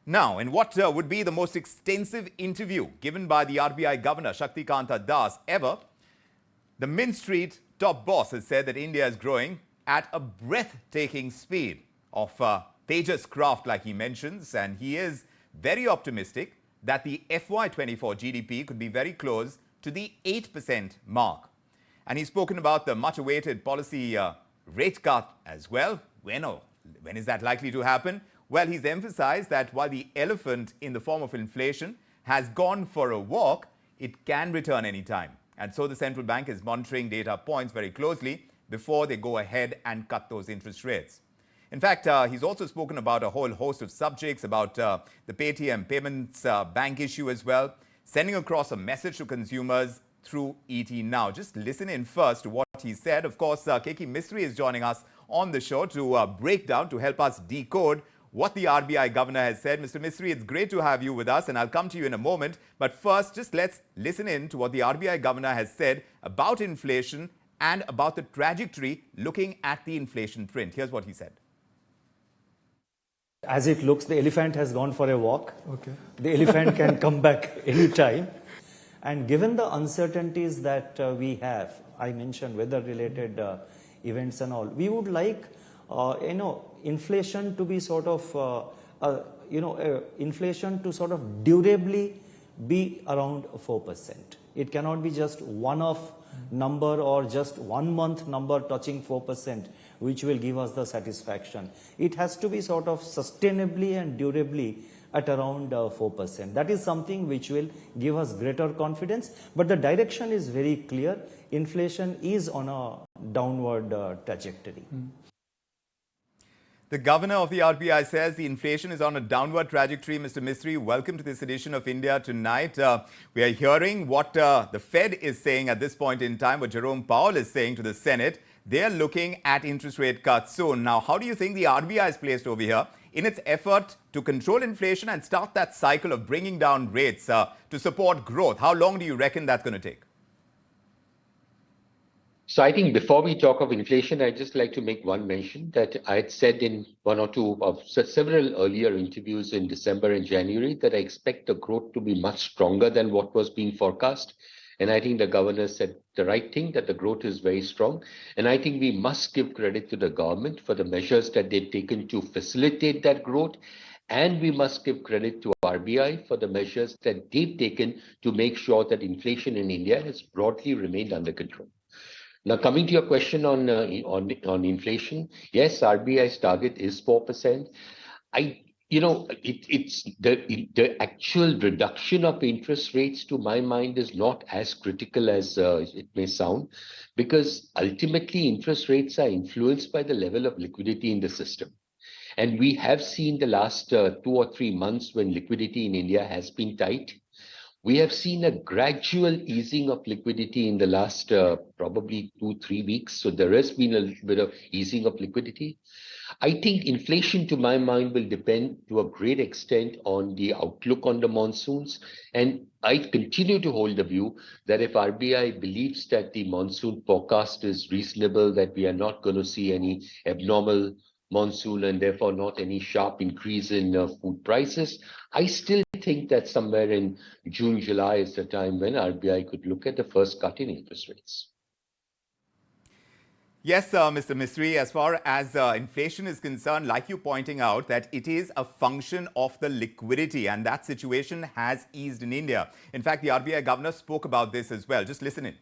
Now, in what would be the most extensive interview given by the RBI Governor Shaktikanta Das ever, the Mint Street top boss has said that India is growing at a breathtaking speed of Tejas craft, like he mentions, and he is very optimistic that the FY24 GDP could be very close to the 8% mark. And he's spoken about the much-awaited policy rate cut as well. When is that likely to happen? Well, he's emphasized that while the elephant in the form of inflation has gone for a walk, it can return anytime. And so the central bank is monitoring data points very closely before they go ahead and cut those interest rates. In fact, he's also spoken about a whole host of subjects, about the Paytm payments bank issue as well, sending across a message to consumers through ET Now. Just listen in first to what he said. Of course, Keki Mistry is joining us on the show to break down, to help us decode what the RBI governor has said. Mr. Mistry, it's great to have you with us, and I'll come to you in a moment. But first, just let's listen in to what the RBI governor has said about inflation and about the trajectory looking at the inflation print. Here's what he said. As it looks, the elephant has gone for a walk. Okay. The elephant can come back anytime. And given the uncertainties that we have, I mentioned weather-related events and all, we would like, inflation to be sort of, inflation to sort of durably be around 4%. It cannot be just one-off number or just 1 month number touching 4%, which will give us the satisfaction. It has to be sort of sustainably and durably at around 4%. That is something which will give us greater confidence. But the direction is very clear. Inflation is on a downward trajectory. The governor of the RBI says the inflation is on a downward trajectory. Mr. Mistry, welcome to this edition of India Tonight. We are hearing what the Fed is saying at this point in time, what Jerome Powell is saying to the Senate. They are looking at interest rate cuts soon. Now, how do you think the RBI is placed over here in its effort to control inflation and start that cycle of bringing down rates to support growth? How long do you reckon that's going to take? So I think before we talk of inflation, I'd just like to make one mention that I had said in one or two of several earlier interviews in December and January that I expect the growth to be much stronger than what was being forecast. And I think the governor said the right thing, that the growth is very strong. And I think we must give credit to the government for the measures that they've taken to facilitate that growth. And we must give credit to RBI for the measures that they've taken to make sure that inflation in India has broadly remained under control. Now, coming to your question on inflation, yes, RBI's target is 4%. It's the actual reduction of interest rates, to my mind, is not as critical as it may sound, because ultimately interest rates are influenced by the level of liquidity in the system. And we have seen the last 2 or 3 months when liquidity in India has been tight. We have seen a gradual easing of liquidity in the last probably 2-3 weeks. So there has been a little bit of easing of liquidity. I think inflation, to my mind, will depend to a great extent on the outlook on the monsoons. And I continue to hold the view that if RBI believes that the monsoon forecast is reasonable, that we are not going to see any abnormal monsoon and therefore not any sharp increase in food prices, I still think that somewhere in June, July is the time when RBI could look at the first cut in interest rates. Yes, Mr. Mistry, as far as inflation is concerned, like you pointing out, that it is a function of the liquidity, and that situation has eased in India. In fact, the RBI governor spoke about this as well. Just listen in.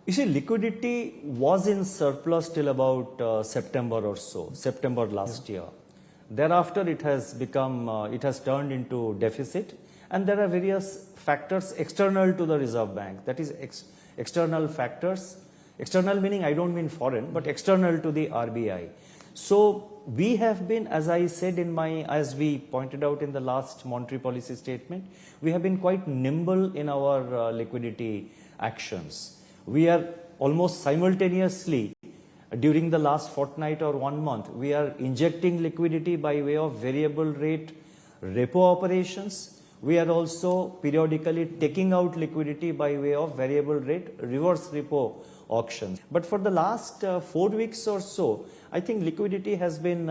You see, liquidity was in surplus till about September or so, September last year. Thereafter, it has turned into deficit, and there are various factors external to the Reserve Bank. That is external factors. External meaning, I don't mean foreign, but external to the RBI. So we have been, as I said as we pointed out in the last monetary policy statement, we have been quite nimble in our liquidity actions. We are almost simultaneously, during the last fortnight or 1 month, we are injecting liquidity by way of variable rate repo operations. We are also periodically taking out liquidity by way of variable rate reverse repo auctions. But for the last 4 weeks or so, I think liquidity has been,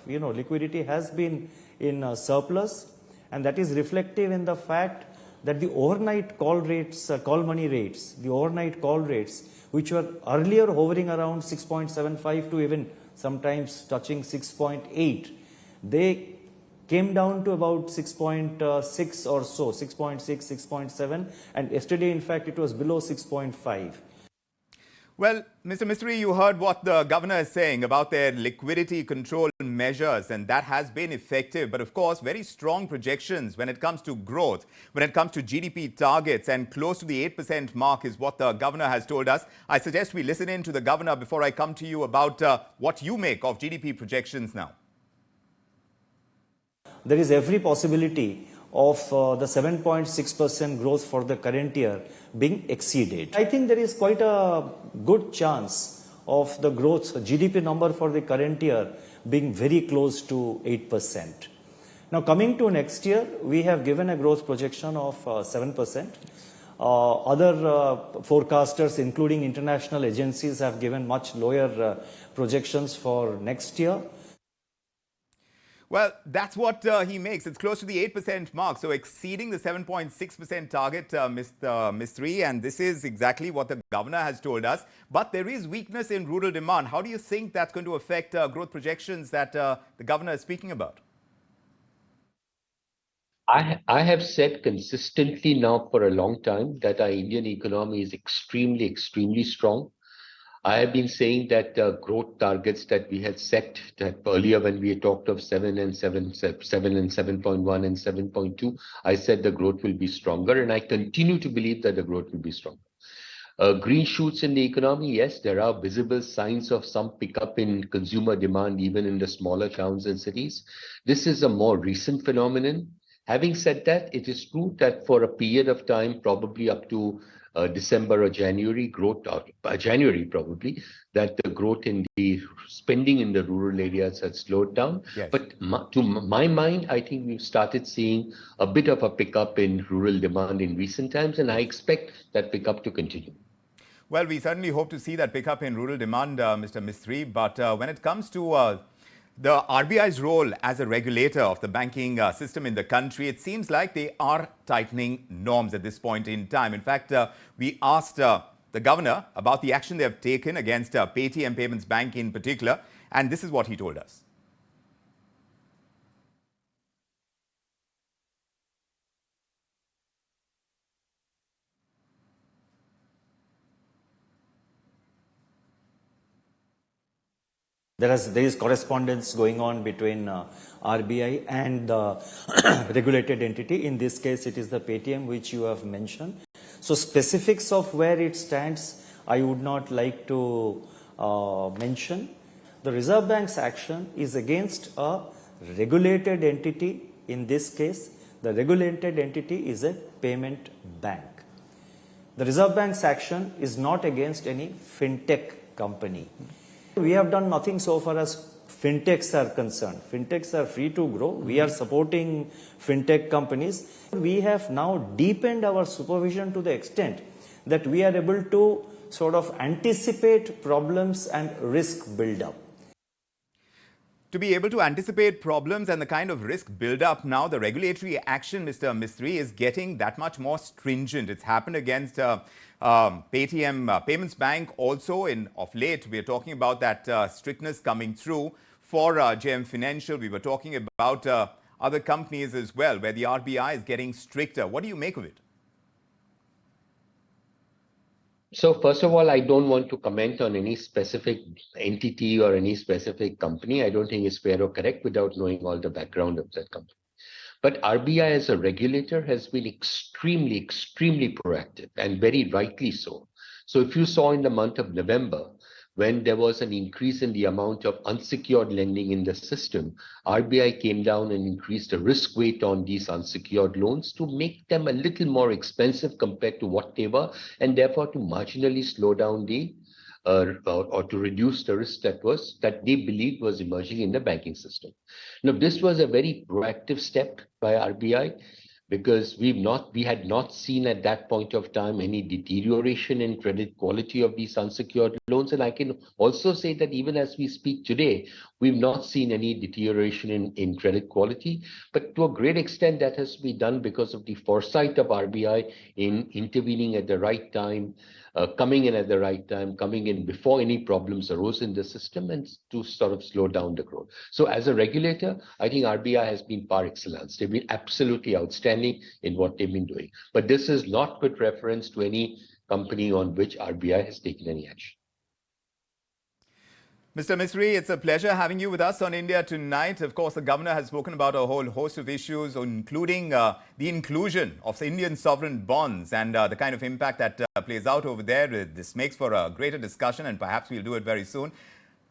liquidity has been in surplus, and that is reflective in the fact that the overnight call rates, call money rates, the overnight call rates, which were earlier hovering around 6.75 to even sometimes touching 6.8, they came down to about 6.6 or so, 6.6, 6.7, and yesterday, in fact, it was below 6.5. Well, Mr. Mistry, you heard what the governor is saying about their liquidity control measures, and that has been effective. But of course, very strong projections when it comes to growth, when it comes to GDP targets, and close to the 8% mark is what the governor has told us. I suggest we listen in to the governor before I come to you about what you make of GDP projections now. There is every possibility of the 7.6% growth for the current year being exceeded. I think there is quite a good chance of the growth GDP number for the current year being very close to 8%. Now, coming to next year, we have given a growth projection of 7%. Other forecasters, including international agencies, have given much lower projections for next year. Well, that's what he makes. It's close to the 8% mark, so exceeding the 7.6% target, Mr. Mistry, and this is exactly what the governor has told us. But there is weakness in rural demand. How do you think that's going to affect growth projections that the governor is speaking about? I have said consistently now for a long time that our Indian economy is extremely, extremely strong. I have been saying that growth targets that we had set that earlier when we had talked of 7 and 7.1 and 7.2, I said the growth will be stronger, and I continue to believe that the growth will be stronger. Green shoots in the economy, yes, there are visible signs of some pickup in consumer demand even in the smaller towns and cities. This is a more recent phenomenon. Having said that, it is true that for a period of time, probably up to December or January, January probably, that the growth in the spending in the rural areas had slowed down. Yes. But to my mind, I think we've started seeing a bit of a pickup in rural demand in recent times, and I expect that pickup to continue. Well, we certainly hope to see that pickup in rural demand, Mr. Mistry. But when it comes to the RBI's role as a regulator of the banking system in the country, it seems like they are tightening norms at this point in time. In fact, we asked the governor about the action they have taken against Paytm Payments Bank in particular, and this is what he told us. There is correspondence going on between RBI and the regulated entity. In this case, it is the Paytm which you have mentioned. So specifics of where it stands, I would not like to mention. The Reserve Bank's action is against a regulated entity. In this case, the regulated entity is a payment bank. The Reserve Bank's action is not against any fintech company. We have done nothing so far as fintechs are concerned. Fintechs are free to grow. We are supporting fintech companies. We have now deepened our supervision to the extent that we are able to sort of anticipate problems and risk build-up. To be able to anticipate problems and the kind of risk build-up now, the regulatory action, Mr. Mistry, is getting that much more stringent. It's happened against Paytm Payments Bank also of late. We are talking about that strictness coming through for JM Financial. We were talking about other companies as well, where the RBI is getting stricter. What do you make of it? So first of all, I don't want to comment on any specific entity or any specific company. I don't think it's fair or correct without knowing all the background of that company. But RBI as a regulator has been extremely, extremely proactive, and very rightly so. So if you saw in the month of November, when there was an increase in the amount of unsecured lending in the system, RBI came down and increased the risk weight on these unsecured loans to make them a little more expensive compared to what they were, and therefore to marginally slow down the or to reduce the risk that they believed was emerging in the banking system. Now, this was a very proactive step by RBI, because we had not seen at that point of time any deterioration in credit quality of these unsecured loans. And I can also say that even as we speak today, we've not seen any deterioration in credit quality. But to a great extent, that has to be done because of the foresight of RBI in intervening at the right time, coming in at the right time, coming in before any problems arose in the system, and to sort of slow down the growth. So as a regulator, I think RBI has been par excellence. They've been absolutely outstanding in what they've been doing. But this is not with reference to any company on which RBI has taken any action. Mr. Mistry, it's a pleasure having you with us on India Tonight. Of course, the governor has spoken about a whole host of issues, including the inclusion of Indian sovereign bonds and the kind of impact that plays out over there. This makes for a greater discussion, and perhaps we'll do it very soon.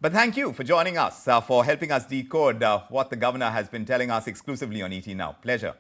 But thank you for joining us, for helping us decode what the governor has been telling us exclusively on ET Now. Pleasure.